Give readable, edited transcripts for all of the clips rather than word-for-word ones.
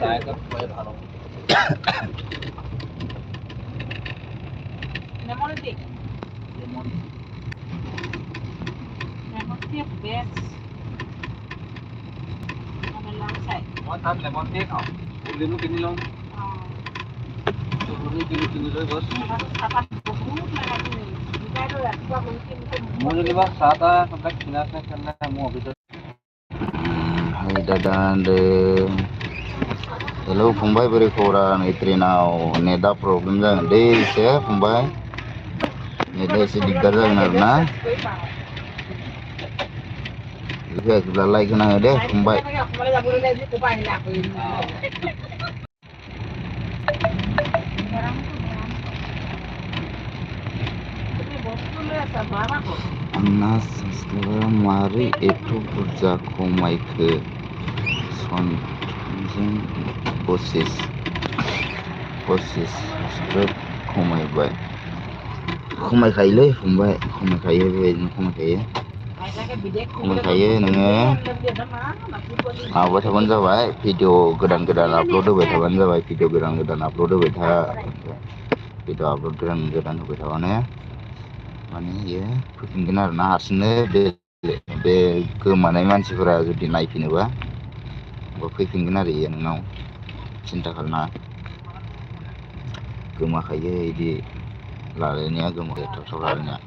saya kan bayar haram. Lemon tea. Lemon. Lemon tea best. On the long side. Mau tan lemon tea kau? Boleh lu kini long. Boleh kini lo bos. Mau jadi bos sata sampai kinasnya karena mau bisa. Hai dadan deh. Hello Pumbai beri koran itri now neda problem jangan deh saya Pumbai neda sedikit jangan karena juga kita like nang deh Pumbai Anas sekarang mari itu kerjaku Mike son posisi script khomai khaile Pumbai khomai khaye nenge apa saban जाबाय video godan upload होबाय थाबानो जाबाय video godan upload होबाय था video upload godan होबाय थाबानो माने ये फैफिनगोन आरो ना हारसिंनो बे गोमानाय मानसिफोरा जुदि नायफिनोबा फैफिनगोन आरो ये नोंनाव सिन्था खालामना गोमाखायो इदि लालायनाया गोमाखायो थाब लालायनाया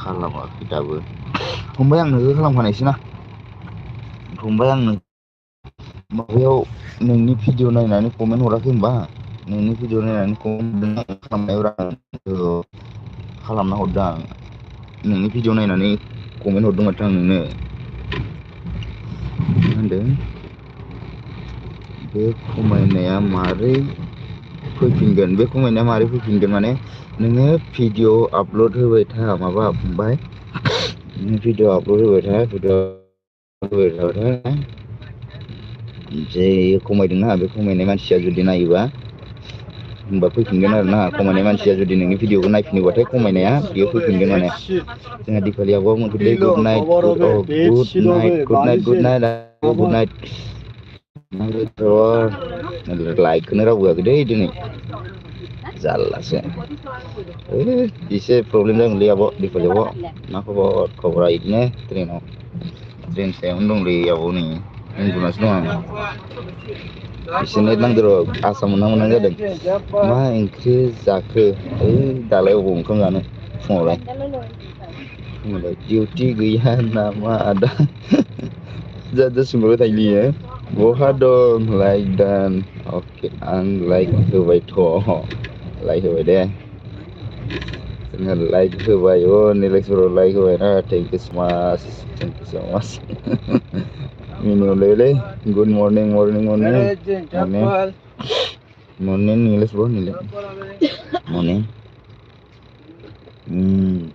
खालामाखै दाबो फंबाय आंनो खालामखानायसै ना फंबाय आंनो माबायाव नोंनि भिडिअ नायनानै कमेन्ट हराखै होनबा नोंनि भिडिअ नायनानै कमेन्ट खालामनायाव खालामना हरदों आं नोंनि भिडिअ नायनानै कमेन्ट हरदों माथो आं नोंनो मा होनदों बे खमायनाया मारै फैफिनगोन बे खमायनाया मारै फैफिनगोन माने नोङो भिडिअ आपल'ड होबाय था माबा फंबाय नों भिडिअ आपल'ड होबाय था जे खमायदोंना बे खमायनाय मानसिया जुदि नायोबा होनबा फैफिनगोन आरो ना खमायनाय मानसिया जुदि नोंनि भिडिअखौ नायफिनोबाथाय खमायनाया बेयो फैफिनगोन माने जोंहा दिपालि आब'आ मोनफैदों गुड नाइट लाइकखौनो रावबो होआखै दै दिनै जारलासो एसे प्रब्लेम जागोनलै आब' दिपालि आब' मा खबरा बिदिनो ट्रेन सायावनो दंलै आब' नै उन्दुनासो दं आं एसे नेट नांदो र' आसा मोनहां जादों मा ओंख्रि जाखो दालाय अबाव ओंखाम जानो फुङावलाय डिउटि गैया नामा आदा सोंबाय थायो बहा दं लाइक दान अके आं लाइक होबायथ' लाइक होबाय दे जोंहा लाइक होबाय निलेशवराव लाइक होबाय ना थेंक इउ सो माच मिनिलै गुड मर्निं निलेश ब्र मर्निं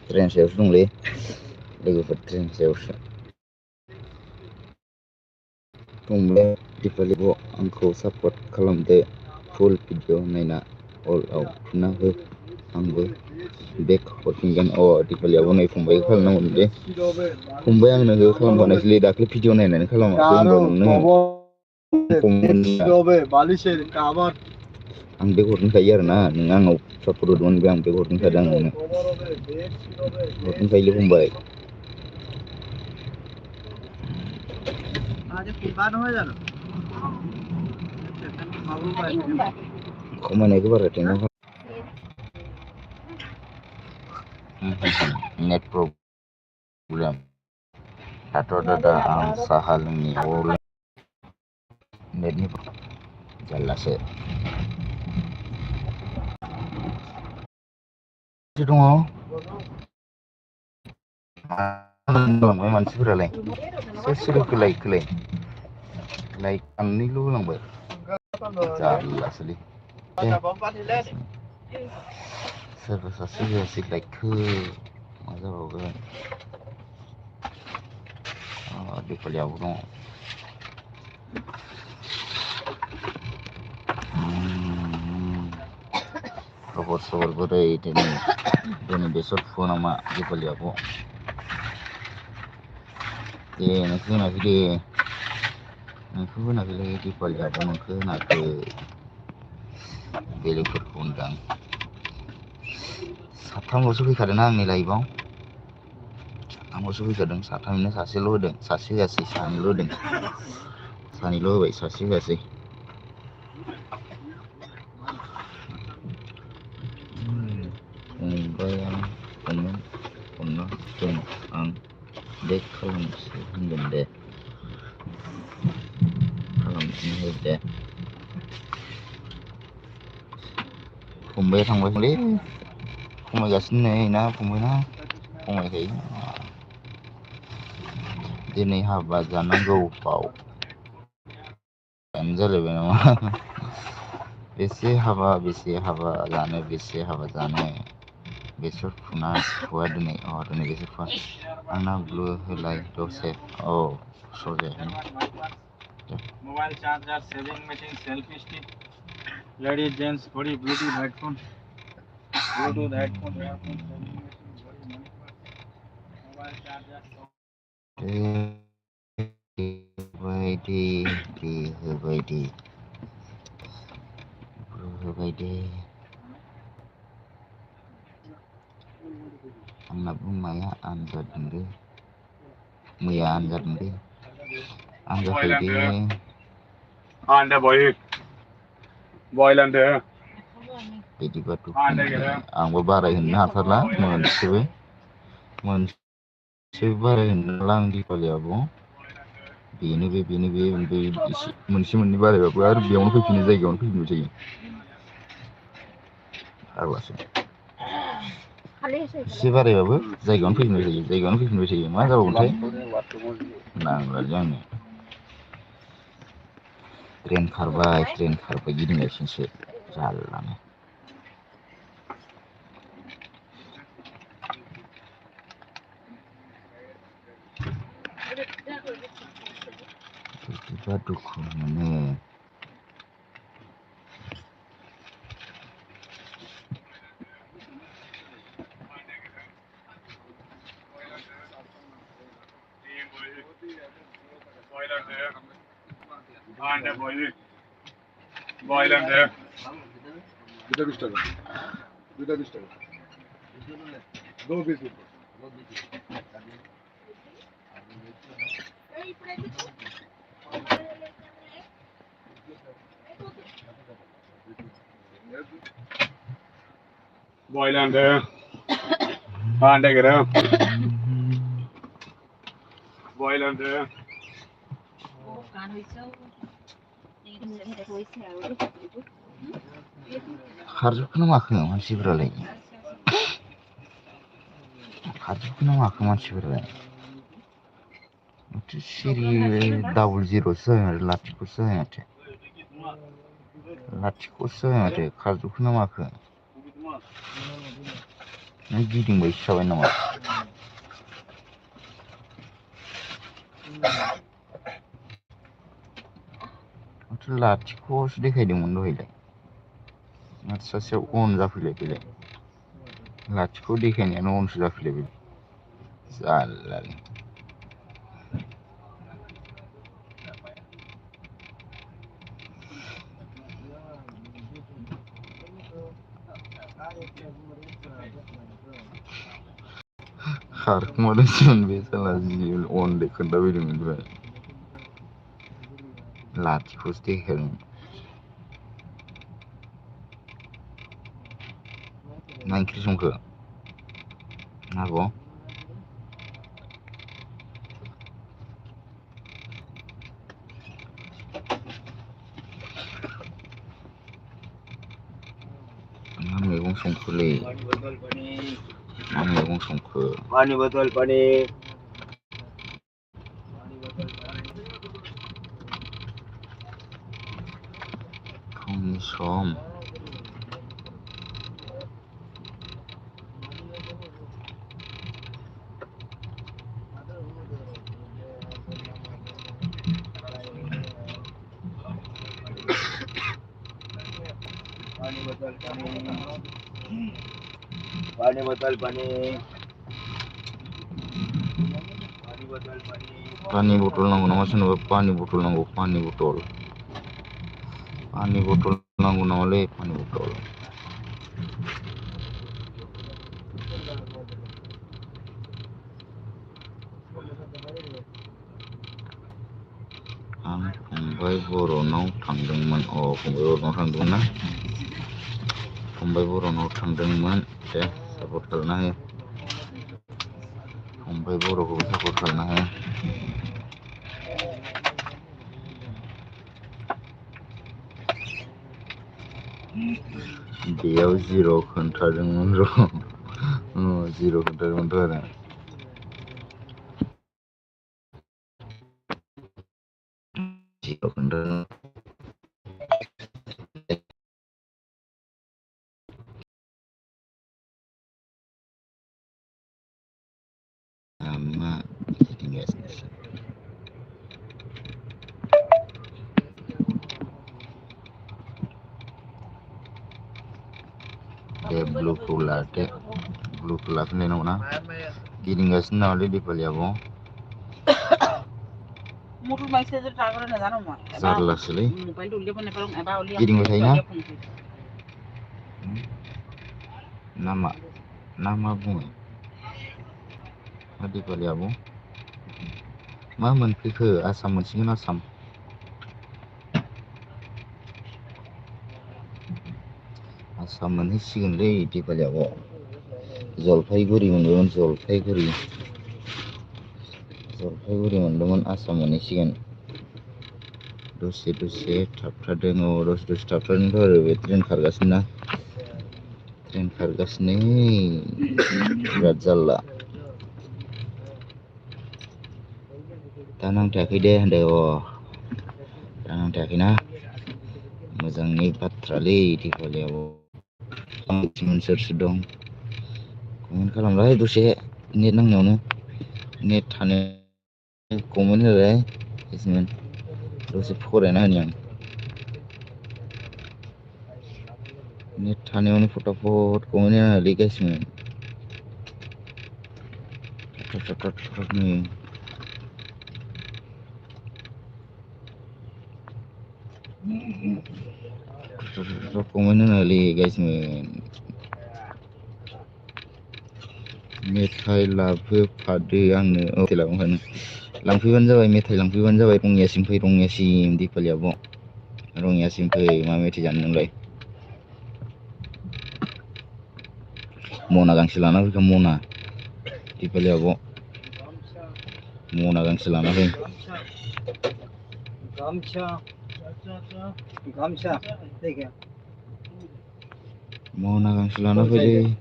ट्रेन सायावसो दंलै लोगोफोर ट्रेन सायावसो फंबाय दिपालि आब' आंखौ सापर्ट खालामदो फुल भिडिअ नायना अलआव थुना हो आंबो बेक हरफिनगोन दिपालि आब' नै फंबायखौ खालामनांगौ दे फंबाय आंनो खालामखानायसैलै दाख्लै भिडिअ नायनानै खालामाखै होनबा नोंनो आं बेक हरफिनखायो आरो ना नों आंनाव सापर्ट होदोंमोन बे आं बेक हरफिनखादों आं नोंनो हरफिनखायोलै फंबाय खमायनायखौ बारा टेनसन नेट प्रब्लेम दाथ' दादा आं साहा लोंनायाव नेटनि जारलासो दङ होलांबाय मानसिफोरालाय सोर खोलाय लाइक आंनिल' होलांबाय जारलासोलै सोरबा सासे होआसै लाइकखौ मा जाबावगोन दिपालियाबो दङ खबर सबर बोरै दिनै बेसर फुयो नामा दिपालियाबो दे नोंखौ होनाखै दे नोंखौ होनाखैलै दिपालियाबो नोंखौ होनाखै बेलेगफोरखौ होनदां साथामल'सो फैखादोंना आंनि लाइफआव साथामल'सो फैखादों साथामनो सासेल' होदों सासे होआसै सानैल' होदों सानैल' होबाय सासे होआसै फंबाया फनना दं आं बेक खालामसो होनगोन दे खालामफिननो हो दे फंबाया थांबायलै खमायगासिनो नै ना फंबायना खमायखायो दिनै हाबा जानांगौ बाव जालायबाय नामा बेसे हाबा जानो बेसे हाबा जानो बेसर फुवा दिनै बेसर फुवा आंना ब्लु होलाय दसे औ स्र' जायाखै mobile charger saving machine selfie stick ladies gents घड़ी ब्लूटूथ हेडफोन मोबाइल चार्जर होबाय दे आंना बुंनाया आनजाद दंलै मैया आनजाद दंलै आनजाद बिदिबाथ' आंबो बारायहोनो हाथारला मोनसेबो बारायहोनो हाला आं दिपालियाबो बेनो बे मोनसे मोननै बारायबाबो आरो बेयावनो फैफिनो जायगायावनो फैफिनबाय थायो फाग्लासो एसे बारायबाबो जायगायावनो फैफिनबाय थायो मा जाबावगोनथाय नांलालै आंनो ट्रेन खारबाय गिदिंगासिनोसो जारलानो बिदिबा दुखु मोनो खारजोबखोना माखो मानसिफोरालाय सिरि डाबल जिर'सो जाबाय लाथिख'सो जाबाय माथो खारजोबखोना माखो नों गिदिंबायसो थाबाय नामा माथो लाथिख'सो देखायदोंमोन दहायलाय माथो सासेयाव अन जाफैलायबायलाय लाथिख' देखायनायानो अनसो जाफैलायबाय जारलालै खारखुमादोंसोमोन बे साला जि अन खोन्थाफैदोंमोन दहाय लाथिख'सो देखायदोंमोन मा ओंख्रि संखो आब' संखोलै मा मैगं संखो पानी बोतल पानी फुंनि सम पानी बोतल पानी बोतल पानी पानी बोतल पानी पानी बटल नांगौ नामा सोरनोबा पानी बटल नांगौ पानी बटल नांगौ नामालै पानी बटल आं फंबाय बरनाव थांदोंमोन फंबाय बरनाव थांदोंमोन ना फंबाय बरनाव थांदोंमोन दे सापर्ट खालामना हो फंबाय बरखौबो सापर्ट खालामना हो बेयाव जिर' खोन्थादोंमोन र' जिर' खोन्थादोंमोनथ' आरो जिर' खोन्थादों मा गिदिंगासिनो दे ब्लुखौ लादो ब्लुखौ लाफिननाय नङा गिदिंगासिनो नामालै दिपालि आब' मुटु माइसे जे टागर ना जानो मा जारलासोलै मोबाइल उलिया बने परं एबा उलिया गिदिंबाय थायोना नामा बुङो दिपालि आब' मा मोनफैखो आसाम मोनसिगोन आसाम मोनहैसिगोनलै दिपालि आब' जलफाइगुरि मोनदोंमोन जलफाइगुरि मोनदोंमोन आसाम मोनहैसिगोन दसे थाबथादों दसे थाबथादोंथ' आरो बे ट्रेन खारगासिनो बिराद जारला दा नांथायाखै दे होनदो दा नांथायाखैना मोजांनि बाथ्रालै दिपालि आब' सोर दं कमेन्ट खालामलाय दसे नेट नांनायावनो नेट थानो कमेन्ट होलाय दसे फरायना होनि आं नेट थानायावनो फटाफट कमेन्ट होनानै गासिमोन कमेन्ट होनानै गासिमोन मेथाइ लाबोफादो आंनो लांफैबानो जाबाय मेथाइ लांफैबानो जाबाय रङियासिम फै रङियासिम दिपालि आब' रङियासिम फै मा मेथाइ जानो नोंलाय मना गांसे लाना फैखा मना दिपालि आब' मना गांसे लाना फै मना गांसे लाना फैलै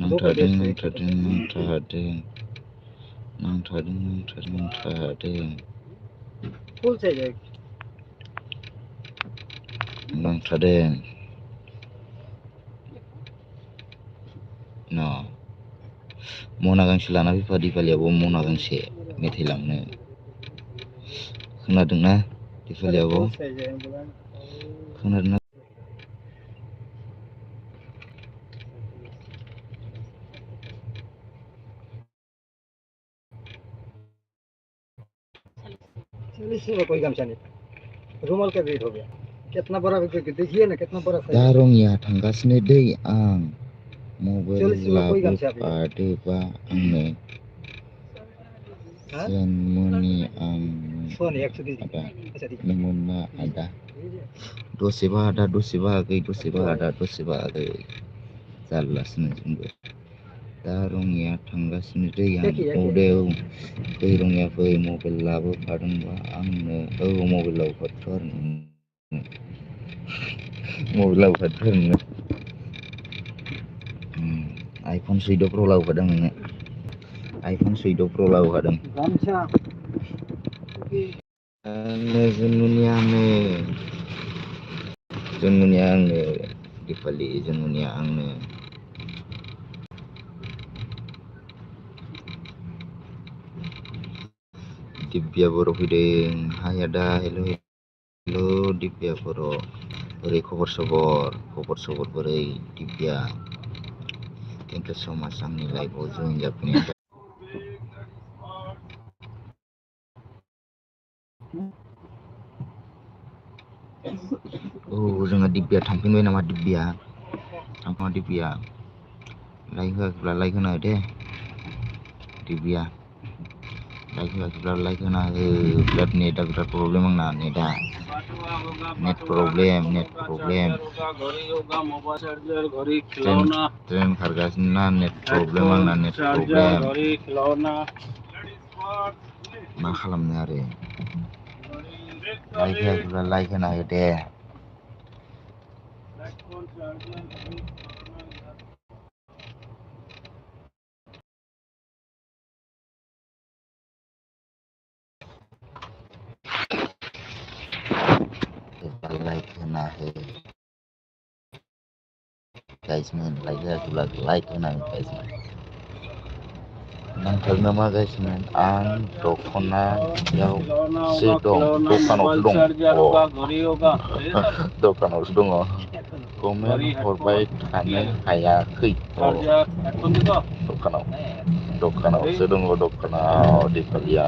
नांथादों फुल साइज नांथादों मना गांसे लाना फैफा दिपालि आब' मना गांसे मेथाइ लांनो खोनादोंना दिपालि आब' खोनादोंना कोई गमछा नहीं रुमाल का रेट हो गया कितना बड़ा देखिए ना कितना बड़ा दा रङिया थांगासिनो दै आं मबाइल लाबोफादोबा आंनो जेनमनि आं आदा दसेबा आदा जारलासो नोंजोंबो दा रङिया थांगासिनो दैया एखे एखे औ फै रङिया फै मबाइल लाबोफादोंबा आंनो औ मबाइल लाबोफादोंथ' आरो मबाइल लाबोफादोंथ' आरो नोंनो आइफन 14 प्र लाबोफादों नोंनो आइफन 14 प्र लाबोफादों गामसा जुनमुनिया आंनो दिपालि जुनमुनिया आंनो दिब्या बर' फैदों हाय आदा हेल' दिब्या बर' बोरै खबर सबर बोरै दिब्या थेंक इउ स' माच आंनि लाइफआव जइन जाफैनायनि थाखाय औ जोंहा दिब्या थांफिनबाय नामा दिब्या लाइक होआखैब्ला लाइक होना हो दे दिब्या लाइक होआखैब्ला लाइक होना हो बिराद नेटआ बिराद प्रब्लेम आंना नेट प्रब्लेम ट्रेन खारगासिनो ना नेट प्रब्लेम आंना नेट प्रब्लेम मा खालामनो आरो लाइक होआखैब्ला लाइक होना हो दे लाइक होना हो गाइसमोन लाइक होआखैब्ला लाइक होना हो गाइसमोन नांथारगौ नामा गाइसमोन आं दखानावसो दङ कमेन्ट हरबाय थानो हायाखै दखानावसो दङ दिपालिया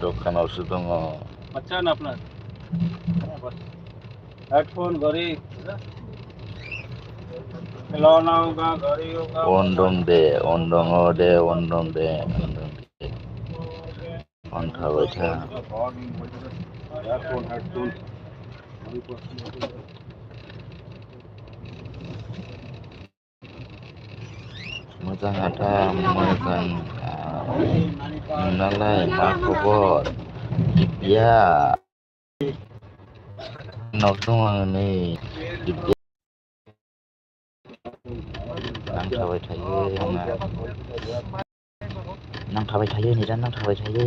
दखानावसो दङ हेडफोन घड़ी अन दं दे अन थाबाय था मोजां आदा मोजां नोंनालाय मा खबर दिब्या आंनावसो दं आङो नै दिब्या नांथाबाय थायो आंना नांथाबाय थायो नेटानो नांथाबाय थायो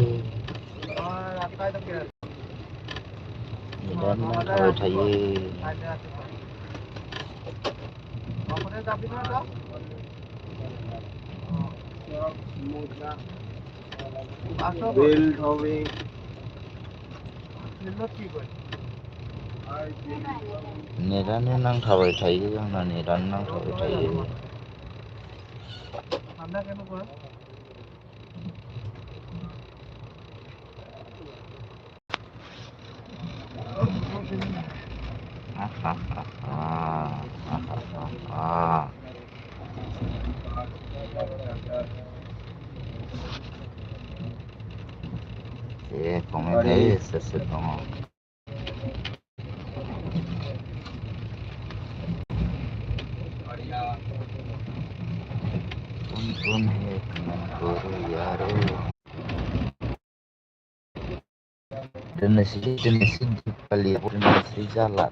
नेटानो नांथाबाय थायो आंना नेटानो नांथाबाय थायो komen aja seset ngomong Tuntun guru yaro Denesi dipali denesi jala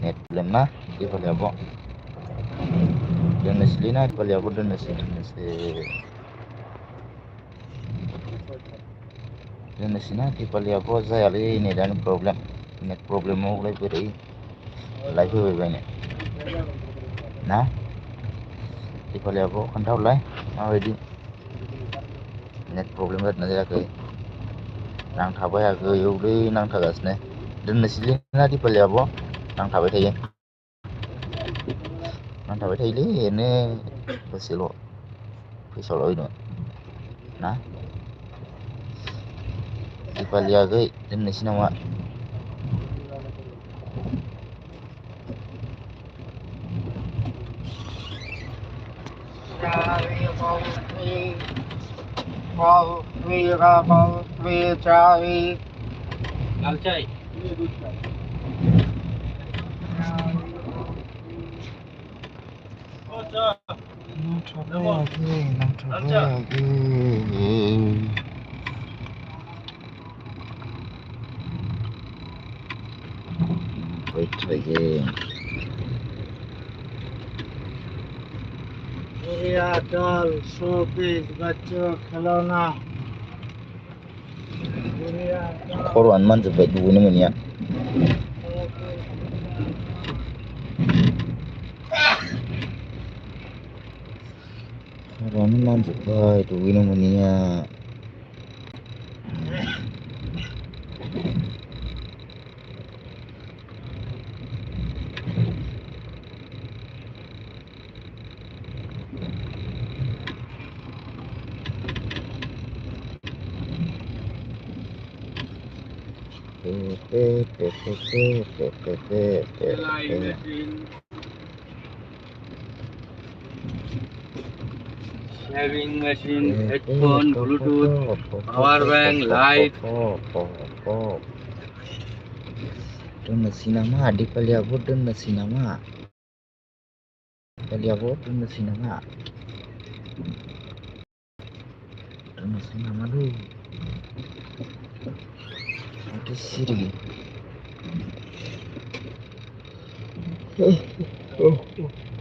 net problem na dipali apa denesi na dipali apa denesi na dipali apa saya ali ini dan problem net problem mau mulai beri live banyak nah dipali apa kan tahu lah mau di net problem banget nanti lagi nang थाबाय आगै औलै नांथागासिनो दोननोसैलै ना दिपालि आब' नांथाबाय थायोलै ओरैनो दसेल' फैसाल' होनो ना दिपालि आगै दोननोसै नामा लाल चाय Wait again. चल शोपीस बच्चों खिलौना Koruan man zubai dubu ni mun ya. Koruan man zubai dubu ni mun ya. Shaving machine headphone Bluetooth power bank light Doon sinama di Paliabot doon na sinama. Paliabot doon na sinama. Doon na sinama doon. Ada siri.